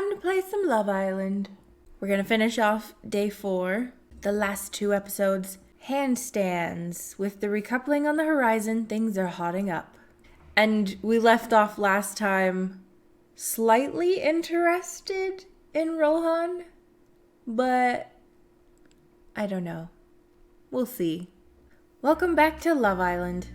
Time to play some Love Island. We're gonna finish off day 4, the last 2 episodes, handstands. With the recoupling on the horizon, things are hotting up. And we left off last time slightly interested in Rohan, but I don't know. We'll see. Welcome back to Love Island.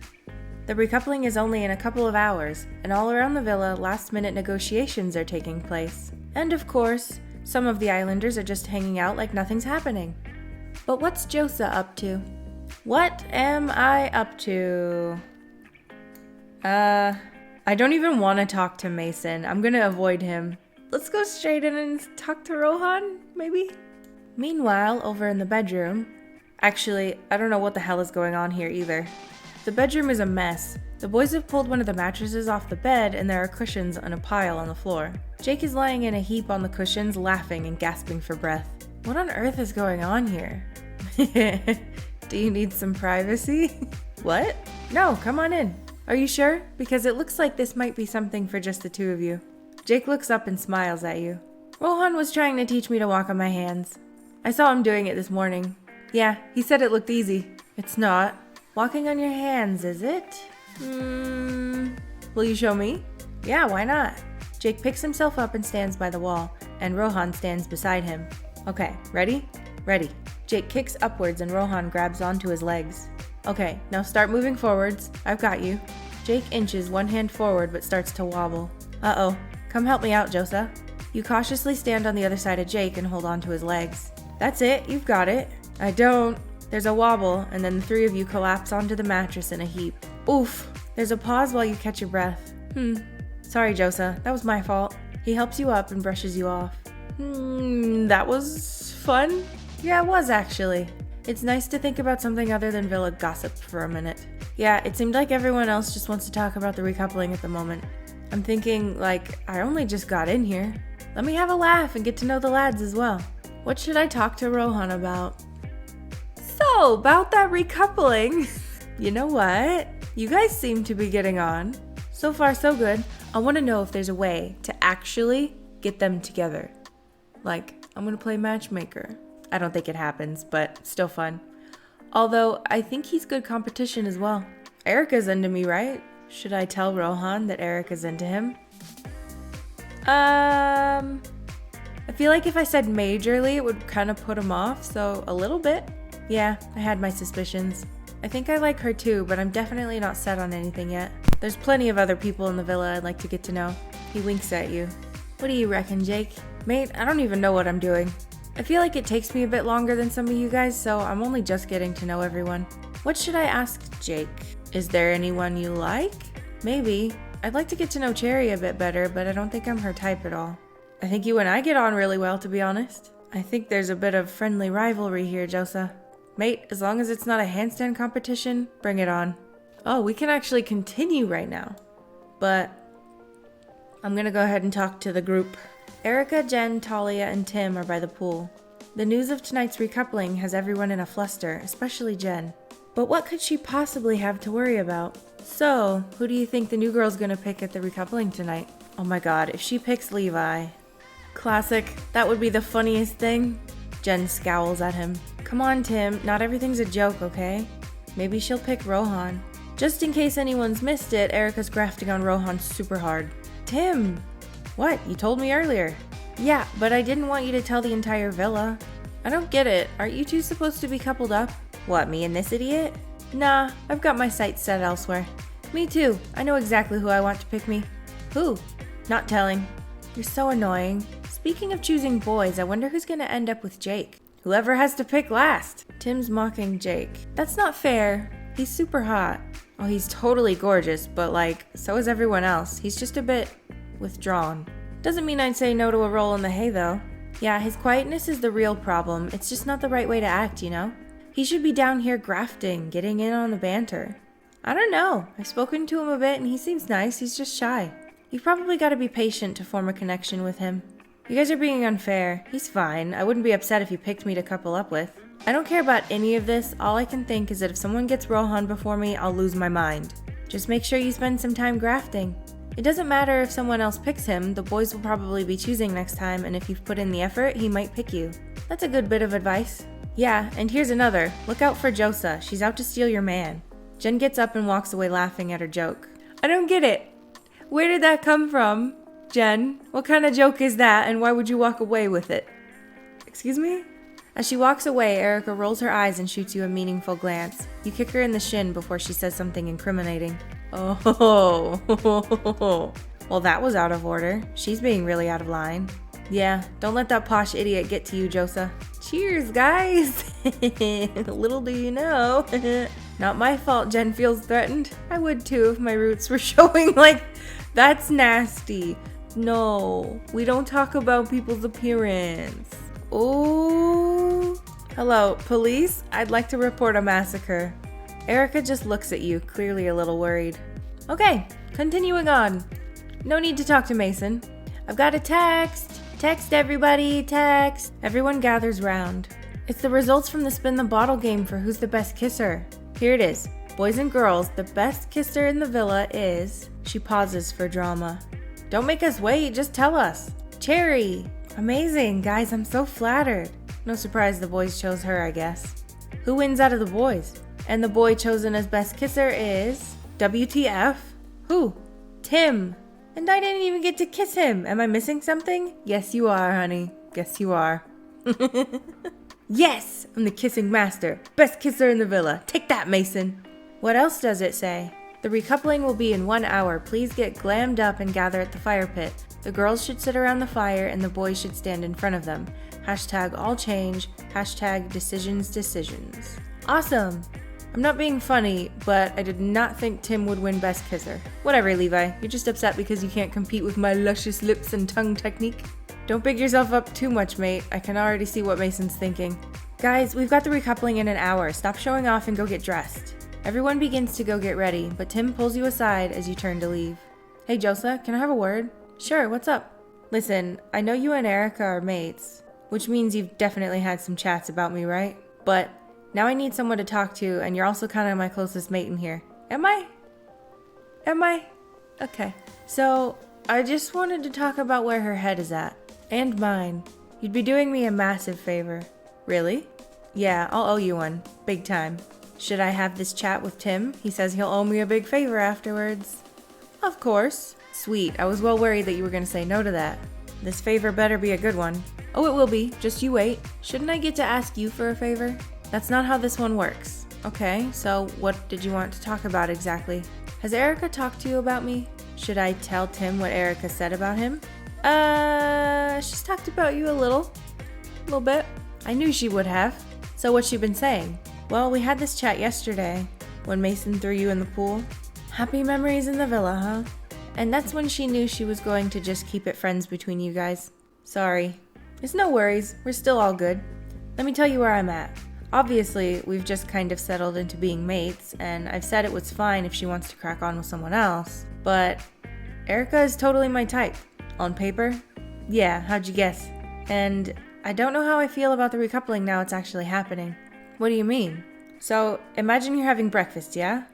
The recoupling is only in a couple of hours, and all around the villa, last-minute negotiations are taking place. And of course, some of the islanders are just hanging out like nothing's happening. But what's Josa up to? What am I up to? I don't even want to talk to Mason. I'm gonna avoid him. Let's go straight in and talk to Rohan, maybe? Meanwhile, over in the bedroom... Actually, I don't know what the hell is going on here either. The bedroom is a mess. The boys have pulled one of the mattresses off the bed and there are cushions in a pile on the floor. Jake is lying in a heap on the cushions, laughing and gasping for breath. What on earth is going on here? Do you need some privacy? What? No, come on in. Are you sure? Because it looks like this might be something for just the two of you. Jake looks up and smiles at you. Rohan was trying to teach me to walk on my hands. I saw him doing it this morning. Yeah, he said it looked easy. It's not. Walking on your hands, is it? Will you show me? Yeah, why not? Jake picks himself up and stands by the wall, and Rohan stands beside him. Okay, ready? Ready. Jake kicks upwards and Rohan grabs onto his legs. Okay, now start moving forwards. I've got you. Jake inches one hand forward but starts to wobble. Uh-oh. Come help me out, Josa. You cautiously stand on the other side of Jake and hold onto his legs. That's it, you've got it. I don't. There's a wobble, and then the three of you collapse onto the mattress in a heap. Oof. There's a pause while you catch your breath. Sorry, Josa. That was my fault. He helps you up and brushes you off. That was fun? Yeah, it was actually. It's nice to think about something other than villa gossip for a minute. Yeah, it seemed like everyone else just wants to talk about the recoupling at the moment. I'm thinking, like, I only just got in here. Let me have a laugh and get to know the lads as well. What should I talk to Rohan about? So, about that recoupling. You know what? You guys seem to be getting on. So far, so good. I want to know if there's a way to actually get them together. Like, I'm going to play matchmaker. I don't think it happens, but still fun. Although, I think he's good competition as well. Erica's into me, right? Should I tell Rohan that Erica's into him? I feel like if I said majorly, it would kind of put him off, so a little bit. Yeah, I had my suspicions. I think I like her too, but I'm definitely not set on anything yet. There's plenty of other people in the villa I'd like to get to know. He winks at you. What do you reckon, Jake? Mate, I don't even know what I'm doing. I feel like it takes me a bit longer than some of you guys, so I'm only just getting to know everyone. What should I ask Jake? Is there anyone you like? Maybe. I'd like to get to know Cherry a bit better, but I don't think I'm her type at all. I think you and I get on really well, to be honest. I think there's a bit of friendly rivalry here, Josa. Mate, as long as it's not a handstand competition, bring it on. Oh, we can actually continue right now. But I'm gonna go ahead and talk to the group. Erica, Jen, Talia, and Tim are by the pool. The news of tonight's recoupling has everyone in a fluster, especially Jen. But what could she possibly have to worry about? So, who do you think the new girl's gonna pick at the recoupling tonight? Oh my god, if she picks Lvly. Classic. That would be the funniest thing. Jen scowls at him. Come on, Tim. Not everything's a joke, okay? Maybe she'll pick Rohan. Just in case anyone's missed it, Erica's grafting on Rohan super hard. Tim! What? You told me earlier. Yeah, but I didn't want you to tell the entire villa. I don't get it. Aren't you two supposed to be coupled up? What, me and this idiot? Nah, I've got my sights set elsewhere. Me too. I know exactly who I want to pick me. Who? Not telling. You're so annoying. Speaking of choosing boys, I wonder who's gonna end up with Jake. Whoever has to pick last. Tim's mocking Jake. That's not fair. He's super hot. Oh, he's totally gorgeous, but like, so is everyone else. He's just a bit withdrawn. Doesn't mean I'd say no to a roll in the hay though. Yeah, his quietness is the real problem. It's just not the right way to act, you know? He should be down here grafting, getting in on the banter. I don't know. I've spoken to him a bit and he seems nice. He's just shy. You've probably got to be patient to form a connection with him. You guys are being unfair. He's fine. I wouldn't be upset if you picked me to couple up with. I don't care about any of this. All I can think is that if someone gets Rohan before me, I'll lose my mind. Just make sure you spend some time grafting. It doesn't matter if someone else picks him, the boys will probably be choosing next time, and if you've put in the effort, he might pick you. That's a good bit of advice. Yeah, and here's another. Look out for Josa. She's out to steal your man. Jen gets up and walks away laughing at her joke. I don't get it. Where did that come from, Jen? What kind of joke is that, and why would you walk away with it? Excuse me? As she walks away, Erica rolls her eyes and shoots you a meaningful glance. You kick her in the shin before she says something incriminating. Oh, well, that was out of order. She's being really out of line. Yeah, don't let that posh idiot get to you, Josa. Cheers, guys! Little do you know. Not my fault Jen feels threatened. I would too if my roots were showing. Like, that's nasty. No, we don't talk about people's appearance. Oh, hello, police? I'd like to report a massacre. Erica just looks at you, clearly a little worried. Okay, continuing on. No need to talk to Mason. I've got a text. Text everybody, text. Everyone gathers round. It's the results from the spin the bottle game for who's the best kisser. Here it is. Boys and girls, the best kisser in the villa is... She pauses for drama. Don't make us wait, just tell us. Cherry. Amazing, guys, I'm so flattered. No surprise the boys chose her, I guess. Who wins out of the boys? And the boy chosen as best kisser is... WTF? Who? Tim. And I didn't even get to kiss him. Am I missing something? Yes, you are, honey. Yes, you are. Yes! I'm the kissing master. Best kisser in the villa. Take that, Mason. What else does it say? The recoupling will be in 1 hour. Please get glammed up and gather at the fire pit. The girls should sit around the fire and the boys should stand in front of them. Hashtag all change. Hashtag decisions. Awesome! I'm not being funny, but I did not think Tim would win Best Kisser. Whatever, Lvly. You're just upset because you can't compete with my luscious lips and tongue technique. Don't big yourself up too much, mate. I can already see what Mason's thinking. Guys, we've got the recoupling in an hour. Stop showing off and go get dressed. Everyone begins to go get ready, but Tim pulls you aside as you turn to leave. Hey, Josa, can I have a word? Sure, what's up? Listen, I know you and Erica are mates, which means you've definitely had some chats about me, right? But now I need someone to talk to, and you're also kind of my closest mate in here. Am I? Okay. So, I just wanted to talk about where her head is at. And mine. You'd be doing me a massive favor. Really? Yeah, I'll owe you one. Big time. Should I have this chat with Tim? He says he'll owe me a big favor afterwards. Of course. Sweet, I was well worried that you were going to say no to that. This favor better be a good one. Oh, it will be. Just you wait. Shouldn't I get to ask you for a favor? That's not how this one works. Okay, so what did you want to talk about exactly? Has Erica talked to you about me? Should I tell Tim what Erica said about him? She's talked about you a little bit. I knew she would have. So what's she been saying? Well, we had this chat yesterday when Mason threw you in the pool. Happy memories in the villa, huh? And that's when she knew she was going to just keep it friends between you guys. Sorry. It's no worries. We're still all good. Let me tell you where I'm at. Obviously, we've just kind of settled into being mates, and I've said it was fine if she wants to crack on with someone else, but Erica is totally my type. On paper? Yeah, how'd you guess? And I don't know how I feel about the recoupling now it's actually happening. What do you mean? So, imagine you're having breakfast, yeah?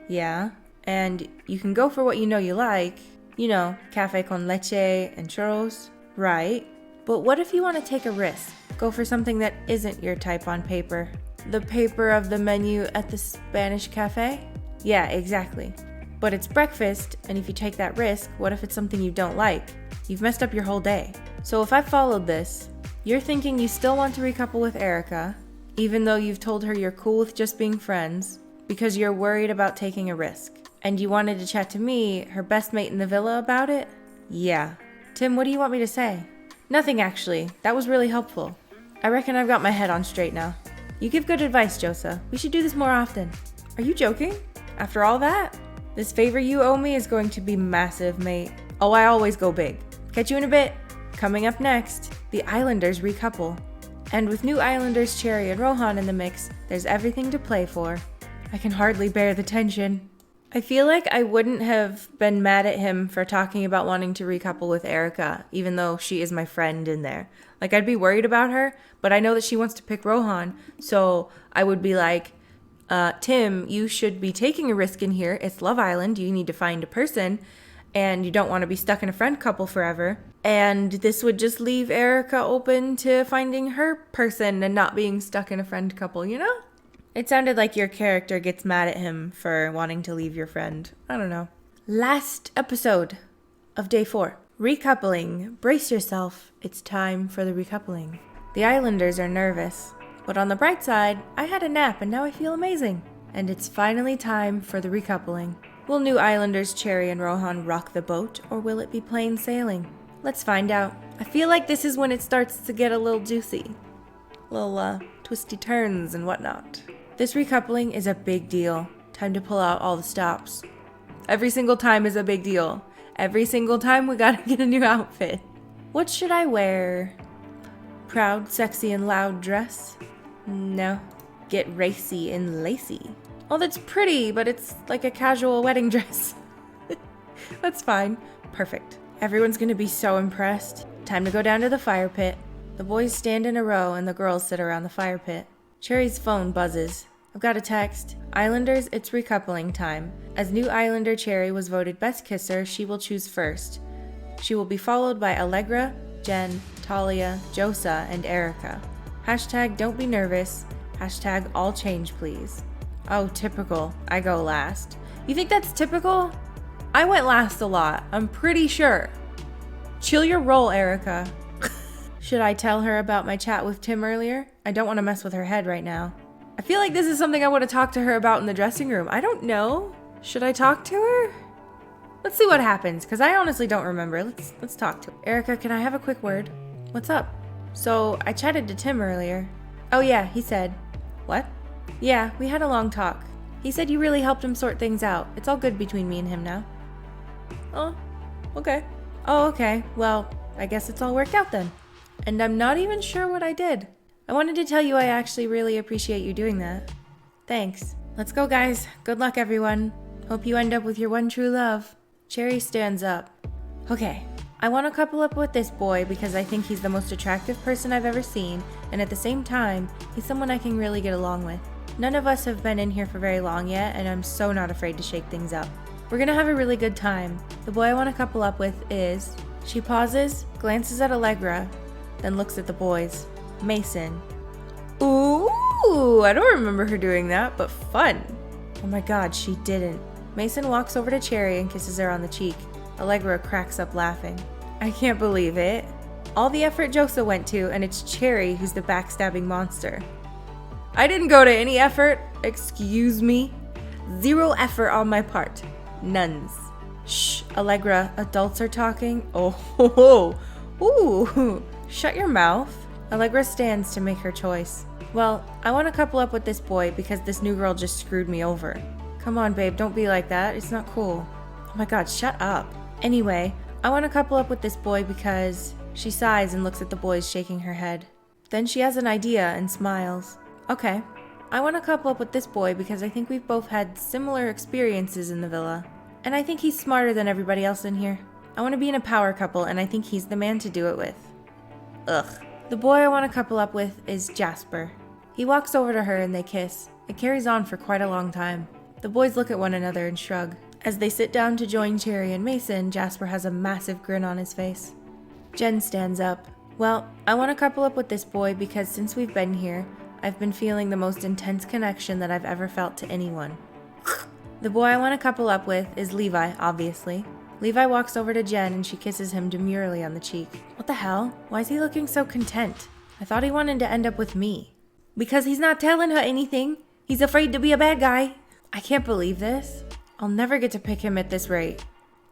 Yeah. And you can go for what you know you like. You know, cafe con leche and churros. Right. But what if you want to take a risk? Go for something that isn't your type on paper. The paper of the menu at the Spanish cafe? Yeah, exactly. But it's breakfast, and if you take that risk, what if it's something you don't like? You've messed up your whole day. So if I followed this, you're thinking you still want to recouple with Erica, even though you've told her you're cool with just being friends, because you're worried about taking a risk. And you wanted to chat to me, her best mate in the villa, about it? Yeah. Tim, what do you want me to say? Nothing, actually. That was really helpful. I reckon I've got my head on straight now. You give good advice, Josa. We should do this more often. Are you joking? After all that? This favor you owe me is going to be massive, mate. Oh, I always go big. Catch you in a bit. Coming up next, the Islanders recouple. And with new Islanders Cherry and Rohan in the mix, there's everything to play for. I can hardly bear the tension. I feel like I wouldn't have been mad at him for talking about wanting to recouple with Erica, even though she is my friend in there. Like, I'd be worried about her, but I know that she wants to pick Rohan, so I would be like, Tim, you should be taking a risk in here. It's Love Island. You need to find a person. and you don't want to be stuck in a friend couple forever. And this would just leave Erica open to finding her person and not being stuck in a friend couple, you know? It sounded like your character gets mad at him for wanting to leave your friend. I don't know. Last episode of day 4. Recoupling. Brace yourself. It's time for the recoupling. The Islanders are nervous. But on the bright side, I had a nap and now I feel amazing. And it's finally time for the recoupling. Will new Islanders Cherry and Rohan rock the boat, or will it be plain sailing? Let's find out. I feel like this is when it starts to get a little juicy. Little twisty turns and whatnot. This recoupling is a big deal. Time to pull out all the stops. Every single time is a big deal. Every single time we gotta get a new outfit. What should I wear? Proud, sexy, and loud dress? No. Get racy and lacy. Oh, that's pretty, but it's like a casual wedding dress. That's fine. Perfect. Everyone's gonna be so impressed. Time to go down to the fire pit. The boys stand in a row and the girls sit around the fire pit. Cherry's phone buzzes. I've got a text. Islanders, it's recoupling time. As new Islander Cherry was voted best kisser, she will choose first. She will be followed by Allegra, Jen, Talia, Josa, and Erica. Hashtag don't be nervous. Hashtag all change please. Oh, typical. I go last. You think that's typical? I went last a lot. I'm pretty sure. Chill your roll, Erica. Should I tell her about my chat with Tim earlier? I don't want to mess with her head right now. I feel like this is something I would have talked to her about in the dressing room. I don't know. Should I talk to her? Let's see what happens, because I honestly don't remember. Let's talk to her. Erica, can I have a quick word? What's up? So, I chatted to Tim earlier. Oh yeah, he said. What? Yeah, we had a long talk. He said you really helped him sort things out. It's all good between me and him now. Oh, okay. Oh, okay. Well, I guess it's all worked out then. And I'm not even sure what I did. I wanted to tell you I actually really appreciate you doing that. Thanks. Let's go, guys. Good luck, everyone. Hope you end up with your one true love. Cherry stands up. Okay, I want to couple up with this boy because I think he's the most attractive person I've ever seen, and at the same time, he's someone I can really get along with. None of us have been in here for very long yet, and I'm so not afraid to shake things up. We're gonna have a really good time. The boy I want to couple up with is... She pauses, glances at Allegra, then looks at the boys. Mason. Ooh, I don't remember her doing that, but fun. Oh my god, she didn't. Mason walks over to Cherry and kisses her on the cheek. Allegra cracks up laughing. I can't believe it. All the effort Josa went to, and it's Cherry who's the backstabbing monster. I didn't go to any effort. Excuse me. 0 effort on my part. Nuns. Shh, Allegra, adults are talking. Oh, ho, ho. Ooh, shut your mouth. Allegra stands to make her choice. Well, I want to couple up with this boy because this new girl just screwed me over. Come on, babe, don't be like that. It's not cool. Oh my god, shut up. Anyway, I want to couple up with this boy because... She sighs and looks at the boys shaking her head. Then she has an idea and smiles. Okay, I want to couple up with this boy because I think we've both had similar experiences in the villa. And I think he's smarter than everybody else in here. I want to be in a power couple and I think he's the man to do it with. Ugh. The boy I want to couple up with is Jasper. He walks over to her and they kiss. It carries on for quite a long time. The boys look at one another and shrug. As they sit down to join Cherry and Mason, Jasper has a massive grin on his face. Jen stands up. Well, I want to couple up with this boy because since we've been here, I've been feeling the most intense connection that I've ever felt to anyone. The boy I want to couple up with is Lvly, obviously. Lvly walks over to Jen and she kisses him demurely on the cheek. What the hell? Why is he looking so content? I thought he wanted to end up with me. Because he's not telling her anything. He's afraid to be a bad guy. I can't believe this. I'll never get to pick him at this rate.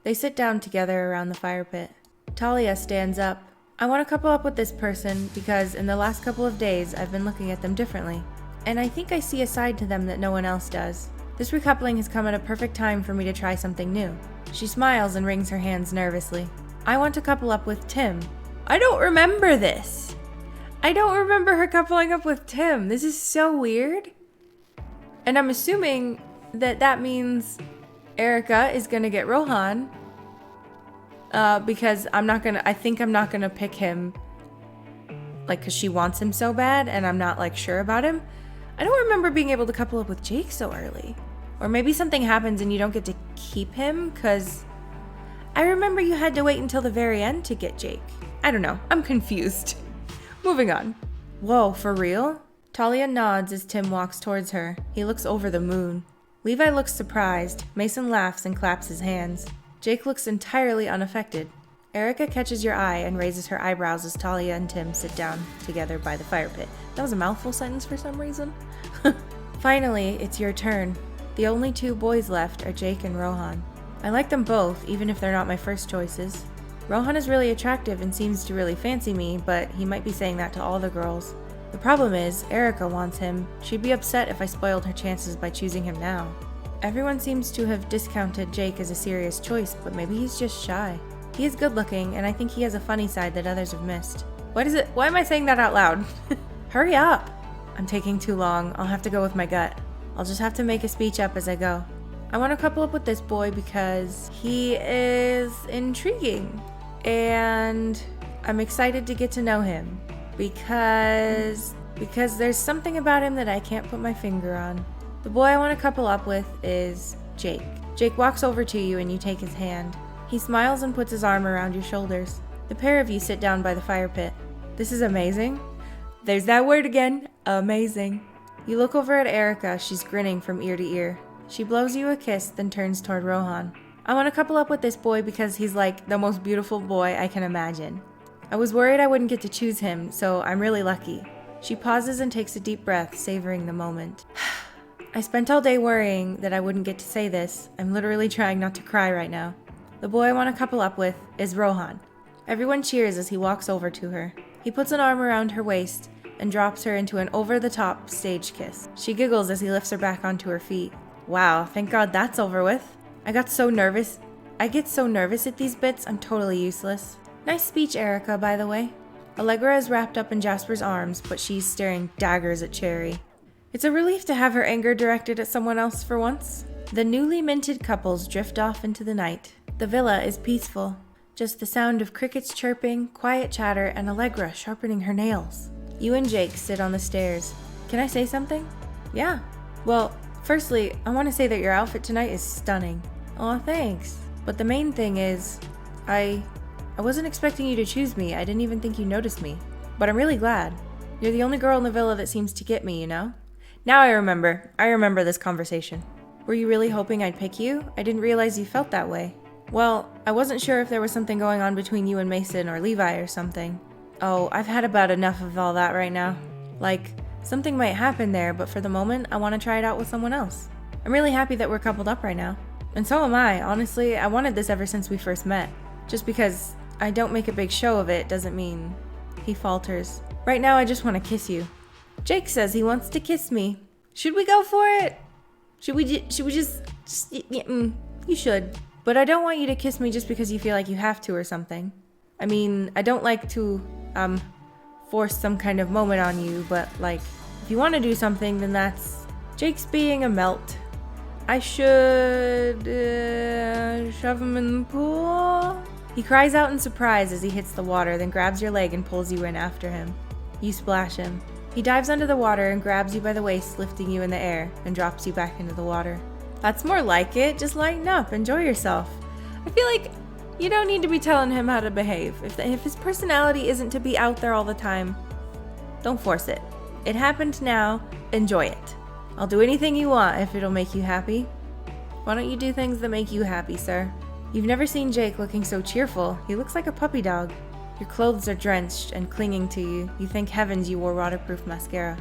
They sit down together around the fire pit. Talia stands up. I want to couple up with this person because in the last couple of days I've been looking at them differently. And I think I see a side to them that no one else does. This recoupling has come at a perfect time for me to try something new. She smiles and wrings her hands nervously. I want to couple up with Tim. I don't remember this. I don't remember her coupling up with Tim. This is so weird. And I'm assuming that that means Erica is gonna get Rohan. Because I think I'm not gonna pick him, like, cause she wants him so bad and I'm not, like, sure about him. I don't remember being able to couple up with Jake so early. Or maybe something happens and you don't get to keep him, cause I remember you had to wait until the very end to get Jake. I don't know, I'm confused. Moving on. Whoa, for real? Talia nods as Tim walks towards her. He looks over the moon. Levi looks surprised. Mason laughs and claps his hands. Jake looks entirely unaffected. Erica catches your eye and raises her eyebrows as Talia and Tim sit down together by the fire pit. That was a mouthful sentence for some reason. Finally, it's your turn. The only two boys left are Jake and Rohan. I like them both, even if they're not my first choices. Rohan is really attractive and seems to really fancy me, but he might be saying that to all the girls. The problem is, Erica wants him. She'd be upset if I spoiled her chances by choosing him now. Everyone seems to have discounted Jake as a serious choice, but maybe he's just shy. He is good looking, and I think he has a funny side that others have missed. Why am I saying that out loud? Hurry up! I'm taking too long. I'll have to go with my gut. I'll just have to make a speech up as I go. I want to couple up with this boy because he is intriguing. And I'm excited to get to know him. Because there's something about him that I can't put my finger on. The boy I want to couple up with is Jake. Jake walks over to you and you take his hand. He smiles and puts his arm around your shoulders. The pair of you sit down by the fire pit. This is amazing. There's that word again. Amazing. You look over at Erica. She's grinning from ear to ear. She blows you a kiss, then turns toward Rohan. I want to couple up with this boy because he's like the most beautiful boy I can imagine. I was worried I wouldn't get to choose him, so I'm really lucky. She pauses and takes a deep breath, savoring the moment. I spent all day worrying that I wouldn't get to say this. I'm literally trying not to cry right now. The boy I want to couple up with is Rohan. Everyone cheers as he walks over to her. He puts an arm around her waist and drops her into an over-the-top stage kiss. She giggles as he lifts her back onto her feet. Wow, thank God that's over with. I get so nervous at these bits, I'm totally useless. Nice speech, Erica, by the way. Allegra is wrapped up in Jasper's arms, but she's staring daggers at Cherry. It's a relief to have her anger directed at someone else for once. The newly minted couples drift off into the night. The villa is peaceful. Just the sound of crickets chirping, quiet chatter, and Allegra sharpening her nails. You and Jake sit on the stairs. Can I say something? Yeah. Well, firstly, I want to say that your outfit tonight is stunning. Aw, thanks. But the main thing is, I wasn't expecting you to choose me. I didn't even think you noticed me. But I'm really glad. You're the only girl in the villa that seems to get me, you know? Now I remember. I remember this conversation. Were you really hoping I'd pick you? I didn't realize you felt that way. Well, I wasn't sure if there was something going on between you and Mason or Levi or something. Oh, I've had about enough of all that right now. Like, something might happen there, but for the moment, I want to try it out with someone else. I'm really happy that we're coupled up right now. And so am I. Honestly, I wanted this ever since we first met. Just because I don't make a big show of it doesn't mean... He falters. Right now, I just want to kiss you. Jake says he wants to kiss me. Should we go for it? Should we just you should. But I don't want you to kiss me just because you feel like you have to or something. I mean, I don't like to, force some kind of moment on you, but, like, if you want to do something, then that's... Jake's being a melt. I should, shove him in the pool? He cries out in surprise as he hits the water, then grabs your leg and pulls you in after him. You splash him. He dives under the water and grabs you by the waist, lifting you in the air, and drops you back into the water. That's more like it. Just lighten up. Enjoy yourself. I feel like you don't need to be telling him how to behave. If his personality isn't to be out there all the time, don't force it. It happened now. Enjoy it. I'll do anything you want if it'll make you happy. Why don't you do things that make you happy, sir? You've never seen Jake looking so cheerful. He looks like a puppy dog. Your clothes are drenched and clinging to you. You thank heavens you wore waterproof mascara.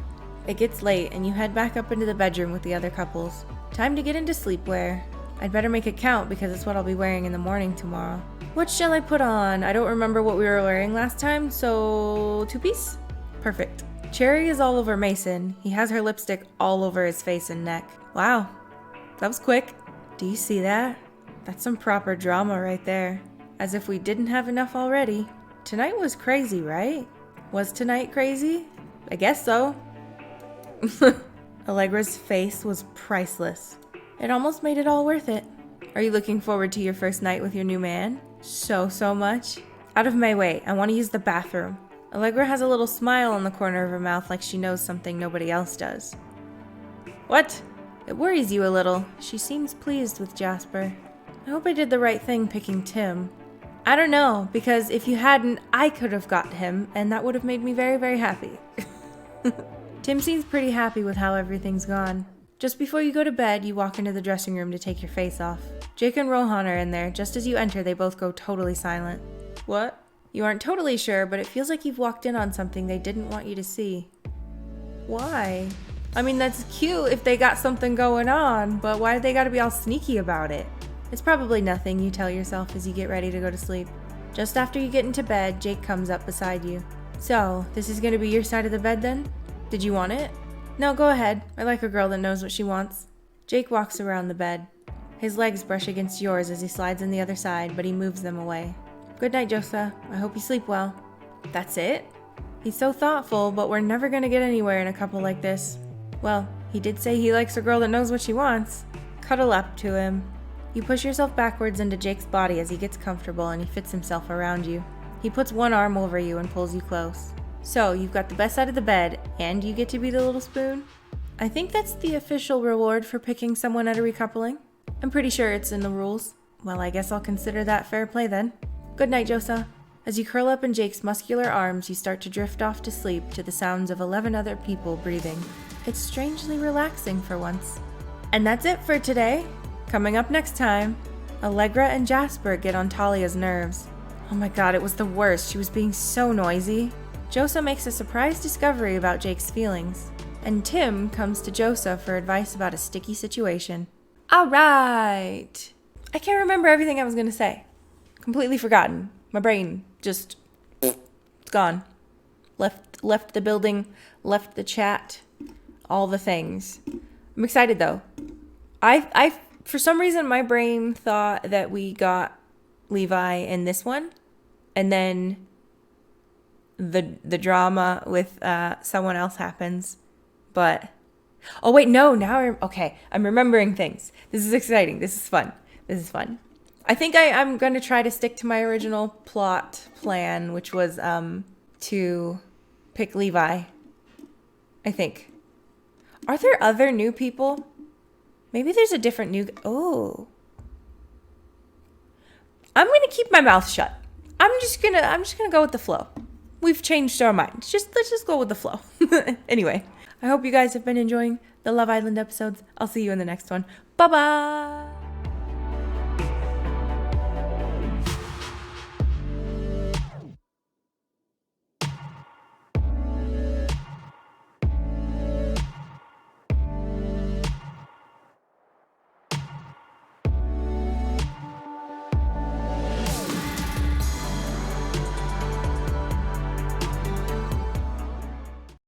It gets late and you head back up into the bedroom with the other couples. Time to get into sleepwear. I'd better make it count because it's what I'll be wearing in the morning tomorrow. What shall I put on? I don't remember what we were wearing last time, so 2-piece? Perfect. Cherry is all over Mason. He has her lipstick all over his face and neck. Wow, that was quick. Do you see that? That's some proper drama right there. As if we didn't have enough already. Tonight was crazy, right? Was tonight crazy? I guess so. Allegra's face was priceless. It almost made it all worth it. Are you looking forward to your first night with your new man? So much. Out of my way, I want to use the bathroom. Allegra has a little smile on the corner of her mouth like she knows something nobody else does. What? It worries you a little. She seems pleased with Jasper. I hope I did the right thing picking Tim. I don't know, because if you hadn't, I could have got him, and that would have made me very, very happy. Tim seems pretty happy with how everything's gone. Just before you go to bed, you walk into the dressing room to take your face off. Jake and Rohan are in there. Just as you enter, they both go totally silent. What? You aren't totally sure, but it feels like you've walked in on something they didn't want you to see. Why? I mean, that's cute if they got something going on, but why do they gotta be all sneaky about it? It's probably nothing, you tell yourself as you get ready to go to sleep. Just after you get into bed, Jake comes up beside you. So, this is gonna be your side of the bed then? Did you want it? No, go ahead. I like a girl that knows what she wants. Jake walks around the bed. His legs brush against yours as he slides on the other side, but he moves them away. Good night, Josa. I hope you sleep well. That's it? He's so thoughtful, but we're never gonna get anywhere in a couple like this. Well, he did say he likes a girl that knows what she wants. Cuddle up to him. You push yourself backwards into Jake's body as he gets comfortable and he fits himself around you. He puts one arm over you and pulls you close. So, you've got the best side of the bed, and you get to be the little spoon? I think that's the official reward for picking someone at a recoupling. I'm pretty sure it's in the rules. Well, I guess I'll consider that fair play then. Good night, Josa. As you curl up in Jake's muscular arms, you start to drift off to sleep to the sounds of 11 other people breathing. It's strangely relaxing for once. And that's it for today. Coming up next time, Allegra and Jasper get on Talia's nerves. Oh my god, it was the worst. She was being so noisy. Josa makes a surprise discovery about Jake's feelings, and Tim comes to Josa for advice about a sticky situation. Alright! I can't remember everything I was gonna say. Completely forgotten. My brain just... it's gone. Left the building, left the chat, all the things. I'm excited though. I for some reason my brain thought that we got Lvly in this one, and then the drama with someone else happens, but oh wait, no, okay, I'm remembering things. This is exciting. This is fun. I think I'm gonna try to stick to my original plot plan, which was to pick Lvly. I think. Are there other new people? Maybe there's a different new... Oh. I'm gonna keep my mouth shut. I'm just gonna go with the flow. We've changed our minds. Let's just go with the flow. Anyway, I hope you guys have been enjoying the Love Island episodes. I'll see you in the next one. Bye-bye!